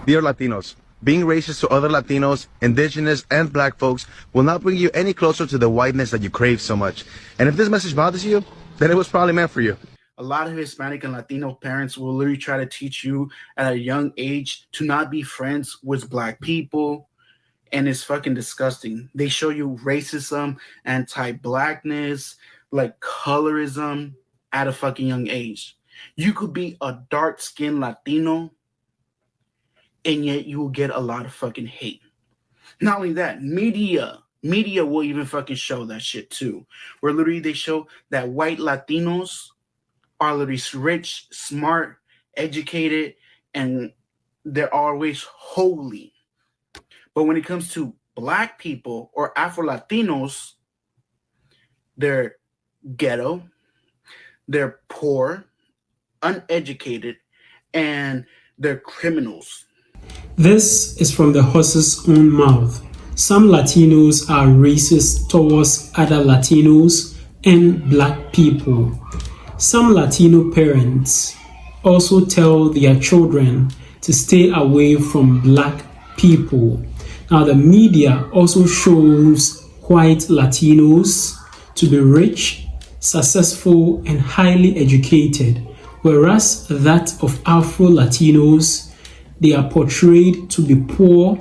Dear Latinos, being racist to other Latinos, indigenous, and black folks will not bring you any closer to the whiteness that you crave so much. And if this message bothers you, then it was probably meant for you. A lot of Hispanic and Latino parents will literally try to teach you at a young age to not be friends with black people. And it's fucking disgusting. They show you racism, anti-blackness, like colorism at a fucking young age. You could be a dark-skinned Latino and yet you will get a lot of fucking hate. Not only that, media will even fucking show that shit too. Where literally they show that white Latinos are literally rich, smart, educated, and they're always holy. But when it comes to black people or Afro-Latinos, they're ghetto, they're poor, uneducated, and they're criminals. This is from the horse's own mouth. Some Latinos are racist towards other Latinos and black people. Some Latino parents also tell their children to stay away from black people. Now, the media also shows white Latinos to be rich, successful, and highly educated, whereas that of Afro-Latinos, they are portrayed to be poor,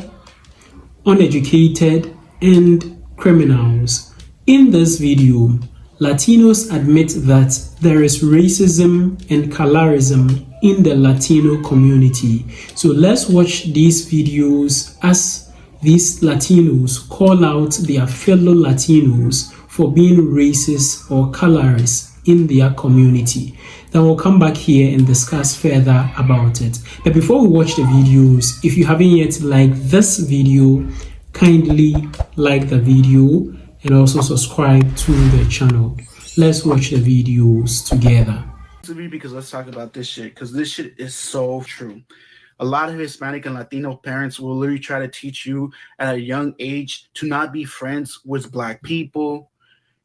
uneducated, and criminals. In this video, Latinos admit that there is racism and colorism in the Latino community. So let's watch these videos as these Latinos call out their fellow Latinos for being racist or colorist in their community. Then we'll come back here and discuss further about it. But before we watch the videos, if you haven't yet liked this video, kindly like the video and also subscribe to the channel. Let's watch the videos together. Because let's talk about this shit, because this shit is so true. A lot of Hispanic and Latino parents will literally try to teach you at a young age to not be friends with black people.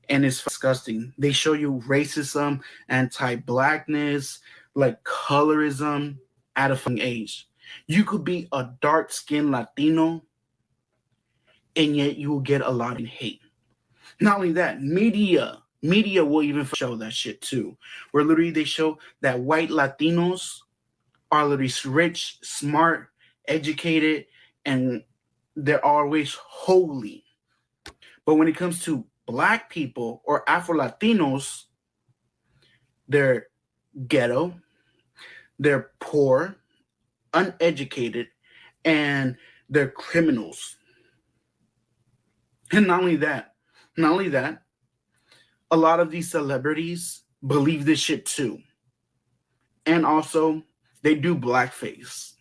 And it's disgusting. They show you racism, anti-blackness, like colorism at a young age. You could be a dark-skinned Latino and yet you will get a lot of hate. Not only that, media will even show that shit too. Where literally they show that white Latinos are literally rich, smart, educated, and they're always holy. But when it comes to black people or Afro-Latinos, they're ghetto, they're poor, uneducated, and they're criminals. And not only that, a lot of these celebrities believe this shit too. And also, they do blackface.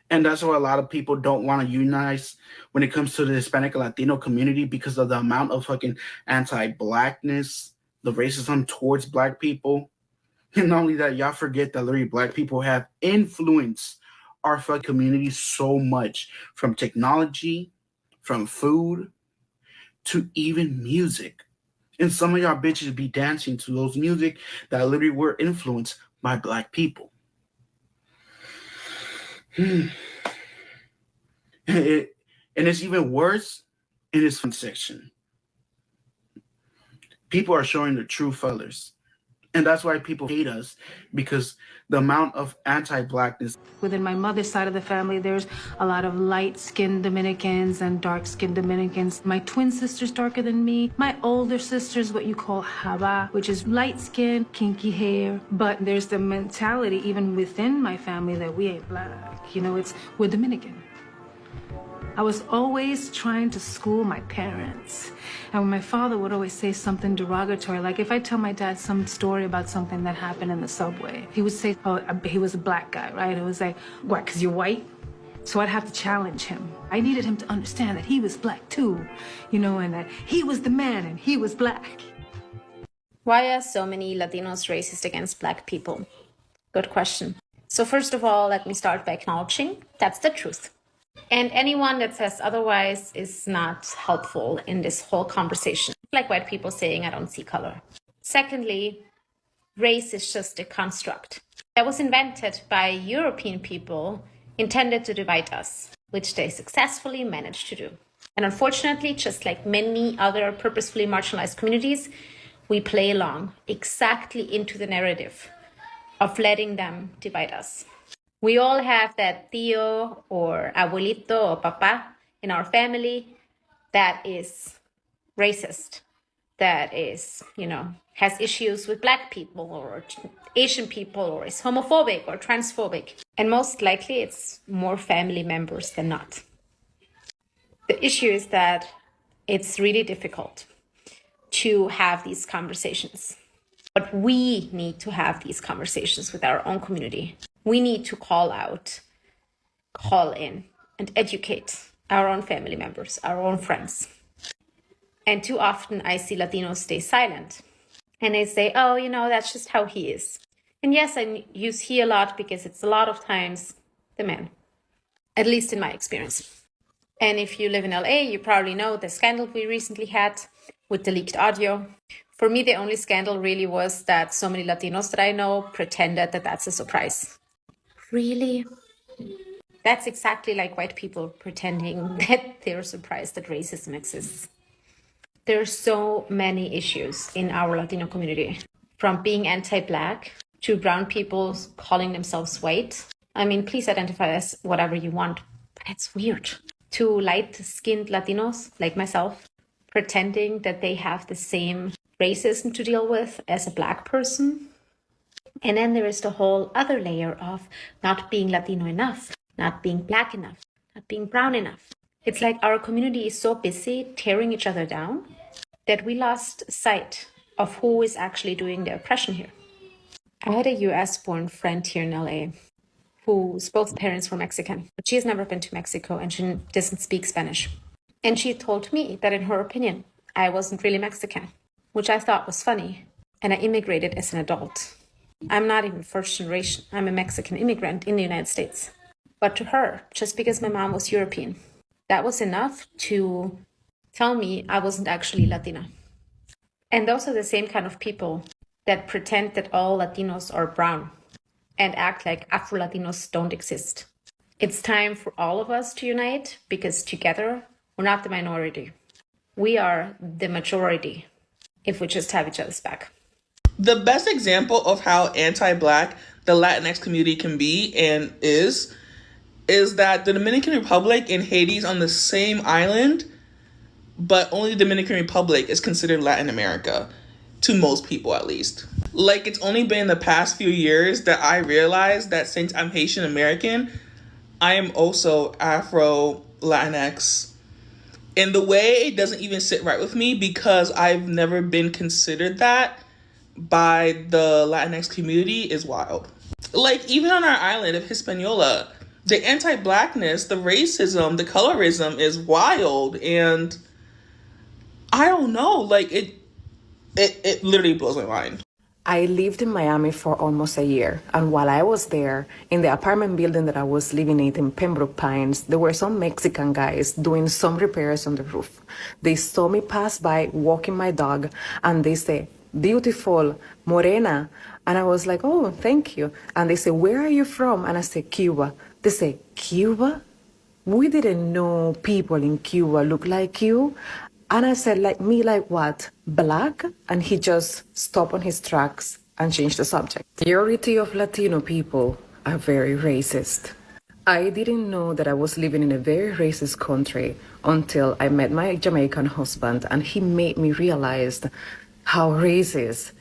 And that's why a lot of people don't want to unite when it comes to the Hispanic and Latino community, because of the amount of fucking anti-blackness, the racism towards black people. And not only that, y'all forget that literally black people have influenced our fucking community so much, from technology, from food, to even music. And some of y'all bitches be dancing to those music that literally were influenced by black people. And it's even worse in this section. People are showing the true colors. And that's why people hate us, because the amount of anti-blackness. Within my mother's side of the family, there's a lot of light-skinned Dominicans and dark-skinned Dominicans. My twin sister's darker than me. My older sister's what you call Java, which is light-skinned, kinky hair. But there's the mentality, even within my family, that we ain't black. You know, we're Dominican. I was always trying to school my parents. And when my father would always say something derogatory, like if I tell my dad some story about something that happened in the subway, he would say, oh, he was a black guy, right? It was like, what, because you're white? So I'd have to challenge him. I needed him to understand that he was black too, you know, and that he was the man and he was black. Why are so many Latinos racist against black people? Good question. So first of all, let me start by acknowledging that's the truth. And anyone that says otherwise is not helpful in this whole conversation. Like white people saying, I don't see color. Secondly, race is just a construct that was invented by European people intended to divide us, which they successfully managed to do. And unfortunately, just like many other purposefully marginalized communities, we play along exactly into the narrative of letting them divide us. We all have that tío or abuelito or papa in our family that is racist, that is, has issues with Black people or Asian people, or is homophobic or transphobic. And most likely it's more family members than not. The issue is that it's really difficult to have these conversations. But we need to have these conversations with our own community. We need to call out, call in, and educate our own family members, our own friends. And too often I see Latinos stay silent. And they say, oh, that's just how he is. And yes, I use he a lot because it's a lot of times the man, at least in my experience. And if you live in LA, you probably know the scandal we recently had with the leaked audio. For me, the only scandal really was that so many Latinos that I know pretended that that's a surprise. Really? That's exactly like white people pretending that they're surprised that racism exists. There are so many issues in our Latino community, from being anti-Black to brown people calling themselves white. I mean, please identify as whatever you want, but it's weird. To light-skinned Latinos like myself, pretending that they have the same racism to deal with as a Black person. And then there is the whole other layer of not being Latino enough, not being Black enough, not being brown enough. It's like our community is so busy tearing each other down that we lost sight of who is actually doing the oppression here. I had a US-born friend here in LA whose both parents were Mexican, but she has never been to Mexico and she doesn't speak Spanish. And she told me that in her opinion, I wasn't really Mexican, which I thought was funny. And I immigrated as an adult. I'm not even first generation. I'm a Mexican immigrant in the United States. But to her, just because my mom was European, that was enough to tell me I wasn't actually Latina. And those are the same kind of people that pretend that all Latinos are brown and act like Afro-Latinos don't exist. It's time for all of us to unite, because together we're not the minority. We are the majority if we just have each other's back. The best example of how anti-Black the Latinx community can be and is that the Dominican Republic and Haiti is on the same island, but only the Dominican Republic is considered Latin America, to most people at least. Like, it's only been the past few years that I realized that since I'm Haitian American, I am also Afro Latinx. In the way, it doesn't even sit right with me because I've never been considered that by the Latinx community is wild. Like, even on our island of Hispaniola, the anti-Blackness, the racism, the colorism is wild, and I don't know, like, it literally blows my mind. I lived in Miami for almost a year, and while I was there, in the apartment building that I was living in Pembroke Pines, there were some Mexican guys doing some repairs on the roof. They saw me pass by walking my dog, and they say, "Beautiful, morena." And I was like, "Oh, thank you." And they say, "Where are you from?" And I said, "Cuba." They say, "Cuba? We didn't know people in Cuba look like you." And I said, "Like me, like what? Black?" And he just stopped on his tracks and changed the subject. The majority of Latino people are very racist. I didn't know that I was living in a very racist country until I met my Jamaican husband, and he made me realize how racist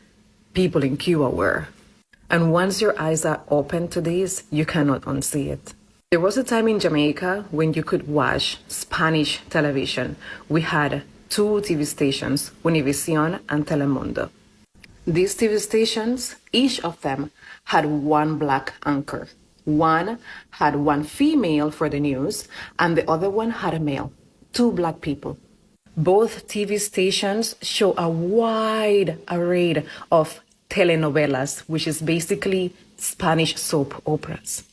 people in Cuba were. And once your eyes are open to this, you cannot unsee it. There was a time in Jamaica when you could watch Spanish television. We had two TV stations, Univision and Telemundo. These TV stations, each of them had one Black anchor. One had one female for the news, and the other one had a male, two Black people. Both TV stations show a wide array of telenovelas, which is basically Spanish soap operas.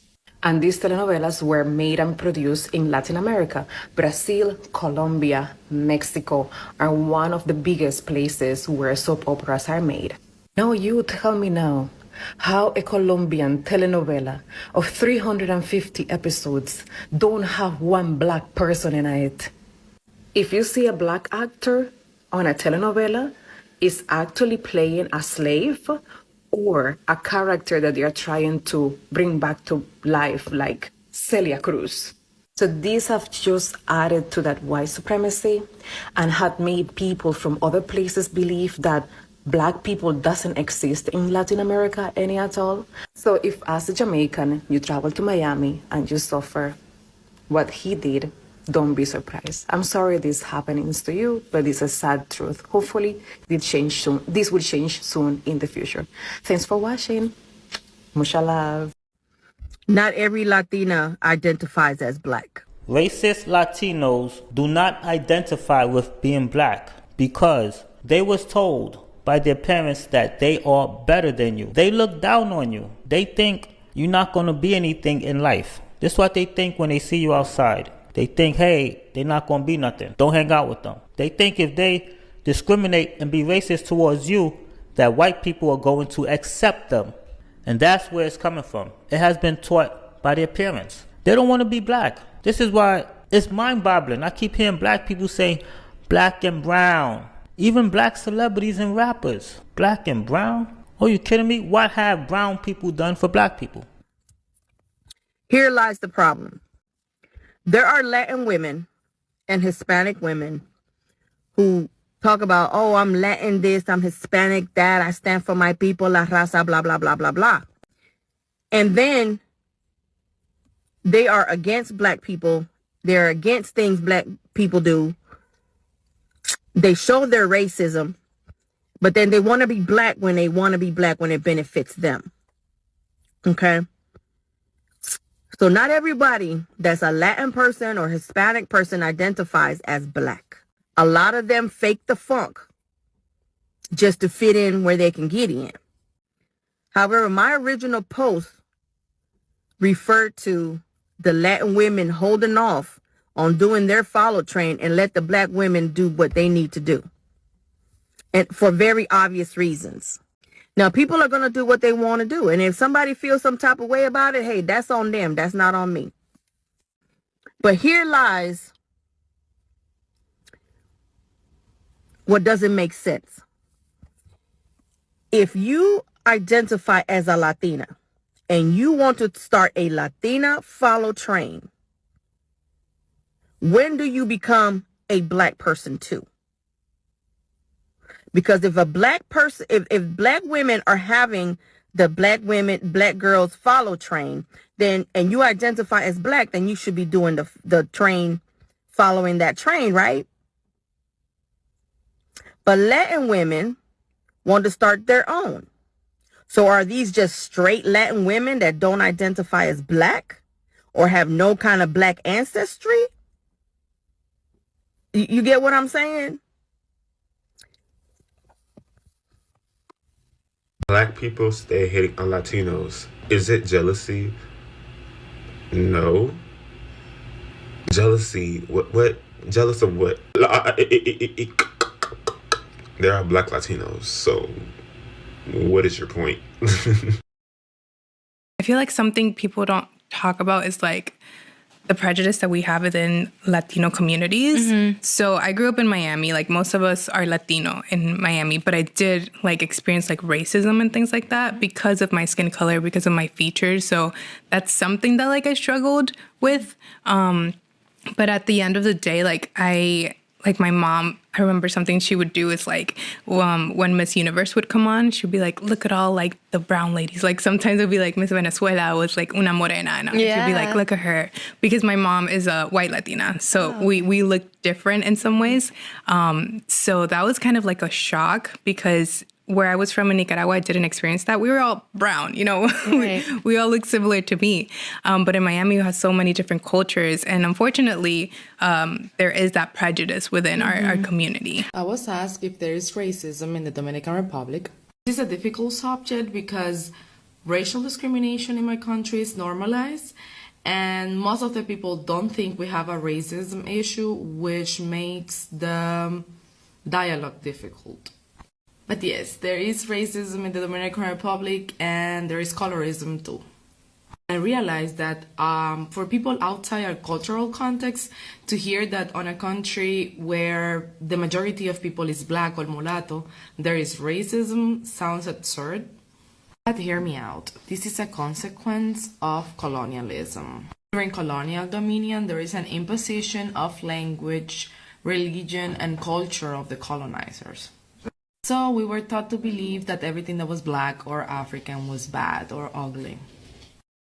And these telenovelas were made and produced in Latin America. Brazil, Colombia, Mexico are one of the biggest places where soap operas are made. Now you tell me now, how a Colombian telenovela of 350 episodes don't have one black person in it. If you see a black actor on a telenovela, is actually playing a slave or a character that they are trying to bring back to life, like Celia Cruz. So these have just added to that white supremacy and had made people from other places believe that black people doesn't exist in Latin America any at all. So if as a Jamaican, you travel to Miami and you suffer what he did, don't be surprised. I'm sorry this happens to you, but it's a sad truth. Hopefully this will change soon in the future. Thanks for watching. Mucha love. Not every Latina identifies as black. Racist Latinos do not identify with being black because they was told by their parents that they are better than you. They look down on you. They think you're not going to be anything in life. This is what they think when they see you outside. They think, hey, they're not going to be nothing. Don't hang out with them. They think if they discriminate and be racist towards you, that white people are going to accept them. And that's where it's coming from. It has been taught by their parents. They don't want to be black. This is why it's mind-boggling. I keep hearing black people saying black and brown. Even black celebrities and rappers. Black and brown? Are you kidding me? What have brown people done for black people? Here lies the problem. There are Latin women and Hispanic women who talk about, oh, I'm Latin this, I'm Hispanic that, I stand for my people, la raza, blah, blah, blah, blah, blah. And then they are against black people. They're against things black people do. They show their racism, but then they want to be black when they want to be black when it benefits them. Okay? So not everybody that's a Latin person or Hispanic person identifies as black. A lot of them fake the funk just to fit in where they can get in. However, my original post referred to the Latin women holding off on doing their follow train and let the black women do what they need to do. And for very obvious reasons. Now, people are going to do what they want to do. And if somebody feels some type of way about it, hey, that's on them. That's not on me. But here lies what doesn't make sense. If you identify as a Latina and you want to start a Latina follow train, when do you become a black person too? Because if a black person, if black women are having the black girls follow train, then, and you identify as black, then you should be doing the train, following that train, right? But Latin women want to start their own. So are these just straight Latin women that don't identify as black or have no kind of black ancestry? You get what I'm saying? Black people stay hating on Latinos. Is it jealousy? No. Jealousy? What? Jealous of what? There are black Latinos, so what is your point? I feel like something people don't talk about is like the prejudice that we have within Latino communities. Mm-hmm. So I grew up in Miami, like most of us are Latino in Miami, but I did like experience like racism and things like that because of my skin color, because of my features. So that's something that like I struggled with. But at the end of the day, like my mom, I remember something she would do is like, when Miss Universe would come on, she'd be like, look at all like the brown ladies. Like sometimes it would be like Miss Venezuela was like una morena. And she'd be like, look at her. Because my mom is a white Latina. So we look different in some ways. So that was kind of like a shock because where I was from in Nicaragua, I didn't experience that. We were all brown, you know, right. we all look similar to me. But in Miami, we have so many different cultures. And unfortunately, there is that prejudice within our community. I was asked if there is racism in the Dominican Republic. This is a difficult subject because racial discrimination in my country is normalized. And most of the people don't think we have a racism issue, which makes the dialogue difficult. But yes, there is racism in the Dominican Republic and there is colorism too. I realized that for people outside our cultural context, to hear that on a country where the majority of people is black or mulatto, there is racism sounds absurd. But hear me out. This is a consequence of colonialism. During colonial dominion, there is an imposition of language, religion, and culture of the colonizers. So we were taught to believe that everything that was black or African was bad or ugly.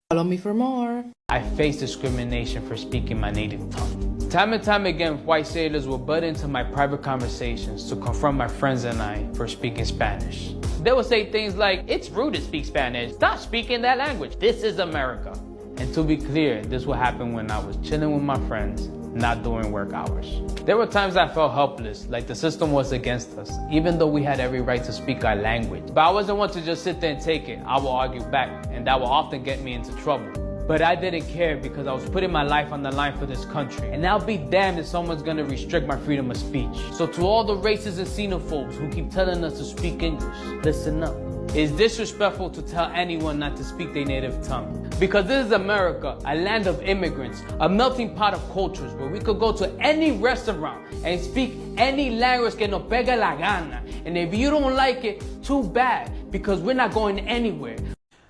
Follow me for more. I faced discrimination for speaking my native tongue. Time and time again, white sailors would butt into my private conversations to confront my friends and I for speaking Spanish. They would say things like, "It's rude to speak Spanish. Stop speaking that language. This is America." And to be clear, this would happen when I was chilling with my friends, not during work hours. There were times I felt helpless, like the system was against us, even though we had every right to speak our language. But I wasn't one to just sit there and take it. I would argue back, and that would often get me into trouble. But I didn't care because I was putting my life on the line for this country. And I'll be damned if someone's gonna restrict my freedom of speech. So to all the racists and xenophobes who keep telling us to speak English, listen up. It's disrespectful to tell anyone not to speak their native tongue. Because this is America, a land of immigrants, a melting pot of cultures where we could go to any restaurant and speak any language que nos pega la gana. And if you don't like it, too bad, because we're not going anywhere.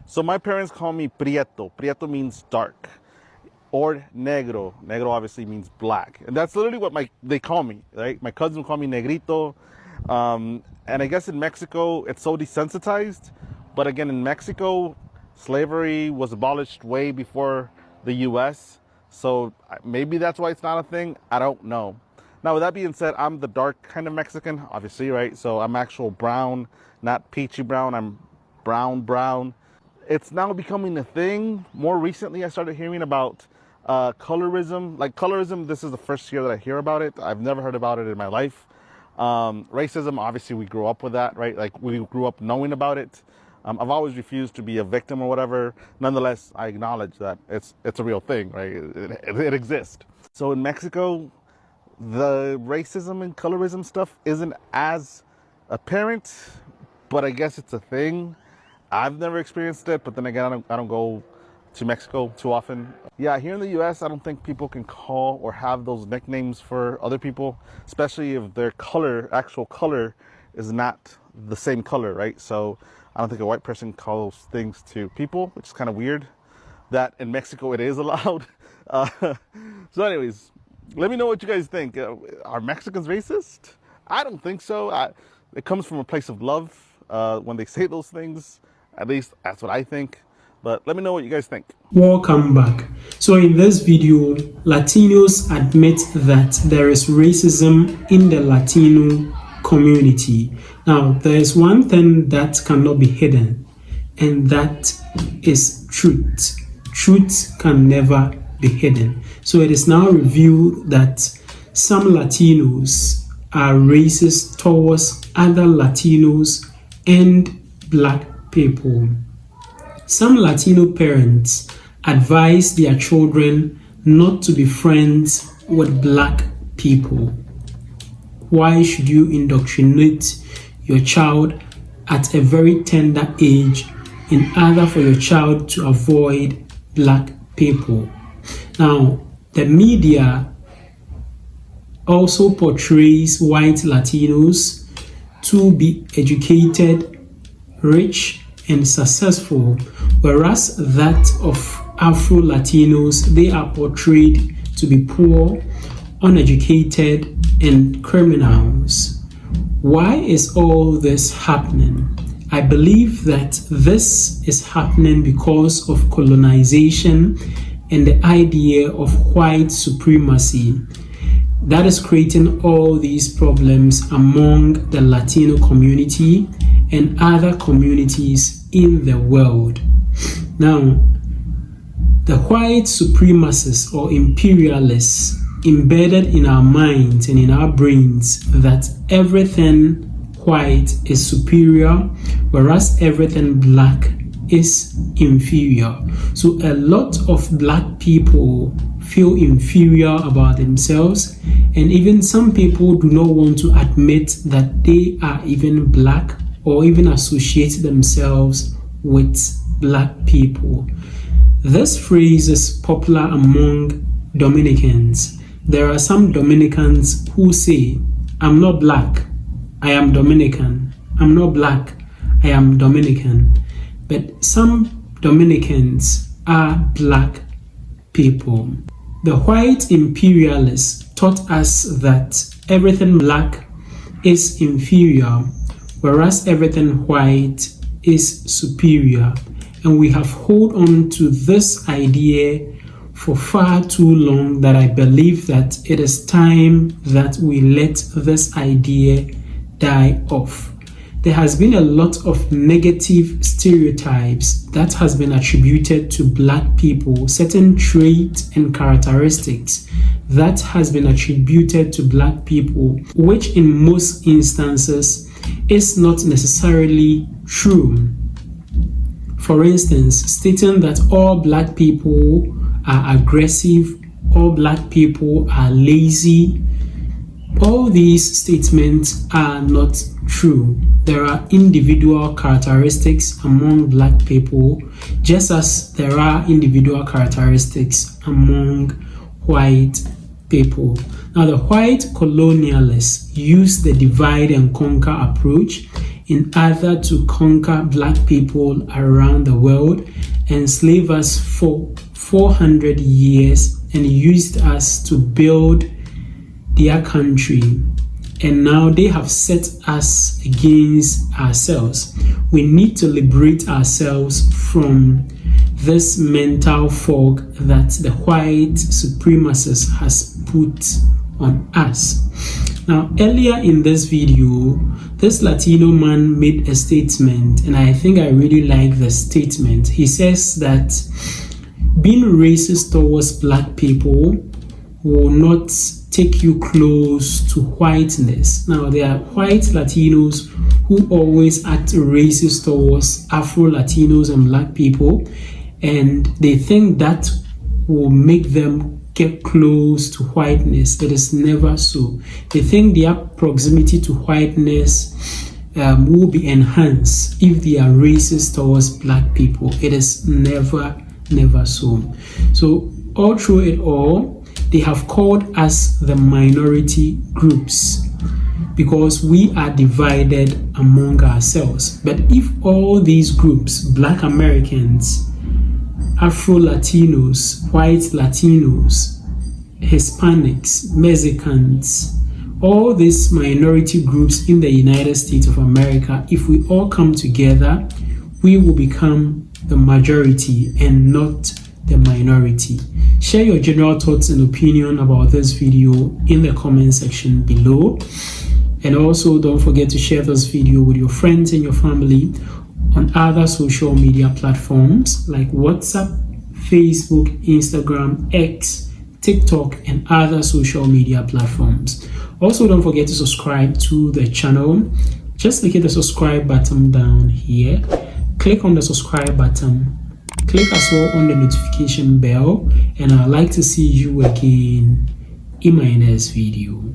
So my parents call me Prieto. Prieto means dark. Or Negro. Negro obviously means black. And that's literally what they call me, right? My cousin will call me Negrito. And I guess in Mexico, it's so desensitized. But again, in Mexico, slavery was abolished way before the US. So maybe that's why it's not a thing. I don't know. Now, with that being said, I'm the dark kind of Mexican, obviously, right? So I'm actual brown, not peachy brown. I'm brown. It's now becoming a thing. More recently, I started hearing about colorism. Like colorism, this is the first year that I hear about it. I've never heard about it in my life. Racism, obviously we grew up with that, right? Like we grew up knowing about it. I've always refused to be a victim or whatever. Nonetheless, I acknowledge that it's a real thing, right? It exists. So in Mexico, the racism and colorism stuff isn't as apparent, but I guess it's a thing. I've never experienced it, but then again, I don't go to Mexico too often. Yeah, here in the US, I don't think people can call or have those nicknames for other people, especially if their actual color is not the same color, right? So I don't think a white person calls things to people, which is kind of weird. That in Mexico, it is allowed. So anyways, let me know what you guys think. Are Mexicans racist? I don't think so. It comes from a place of love when they say those things. At least that's what I think. But let me know what you guys think. Welcome back. So in this video, Latinos admit that there is racism in the Latino community. Now, there is one thing that cannot be hidden, and that is truth. Truth can never be hidden. So it is now revealed that some Latinos are racist towards other Latinos and black people. Some Latino parents advise their children not to be friends with black people. Why should you indoctrinate your child at a very tender age in order for your child to avoid black people? Now, the media also portrays white Latinos to be educated, rich, and successful, whereas that of Afro-Latinos, they are portrayed to be poor, uneducated, and criminals. Why is all this happening? I believe that this is happening because of colonization and the idea of white supremacy that is creating all these problems among the Latino community and other communities in the world. Now, the white supremacists or imperialists embedded in our minds and in our brains that everything white is superior, whereas everything black is inferior. So a lot of black people feel inferior about themselves, and even some people do not want to admit that they are even black or even associate themselves with black people. This phrase is popular among Dominicans. There are some Dominicans who say, I'm not black, I am Dominican. I'm not black, I am Dominican. But some Dominicans are black people. The white imperialists taught us that everything black is inferior, whereas everything white is superior. And we have held on to this idea for far too long that I believe that it is time that we let this idea die off. There has been a lot of negative stereotypes that has been attributed to black people, certain traits and characteristics that has been attributed to black people, which in most instances is not necessarily true. For instance, stating that all black people are aggressive, all black people are lazy, all these statements are not true. There are individual characteristics among black people, just as there are individual characteristics among white people. Now, the white colonialists used the divide and conquer approach in order to conquer black people around the world, enslave us for 400 years, and used us to build their country. And now they have set us against ourselves. We need to liberate ourselves from this mental fog that the white supremacist has put on us. Now, earlier in this video, this Latino man made a statement, and I think I really like the statement. He says that being racist towards black people will not take you close to whiteness. Now, there are white Latinos who always act racist towards Afro-Latinos and black people, and they think that will make them get close to whiteness. It is never so. They think their proximity to whiteness will be enhanced if they are racist towards black people. It is never so. So all through it all, they have called us the minority groups because we are divided among ourselves. But if all these groups, black Americans, Afro-Latinos, white Latinos, Hispanics, Mexicans, all these minority groups in the United States of America, if we all come together, we will become the majority and not the minority. Share your general thoughts and opinion about this video in the comment section below. And also don't forget to share this video with your friends and your family on other social media platforms like WhatsApp, Facebook, Instagram, X, TikTok, and other social media platforms. Also, don't forget to subscribe to the channel. Just click the subscribe button down here. Click on the subscribe button. Click as well on the notification bell. And I'd like to see you again in my next video.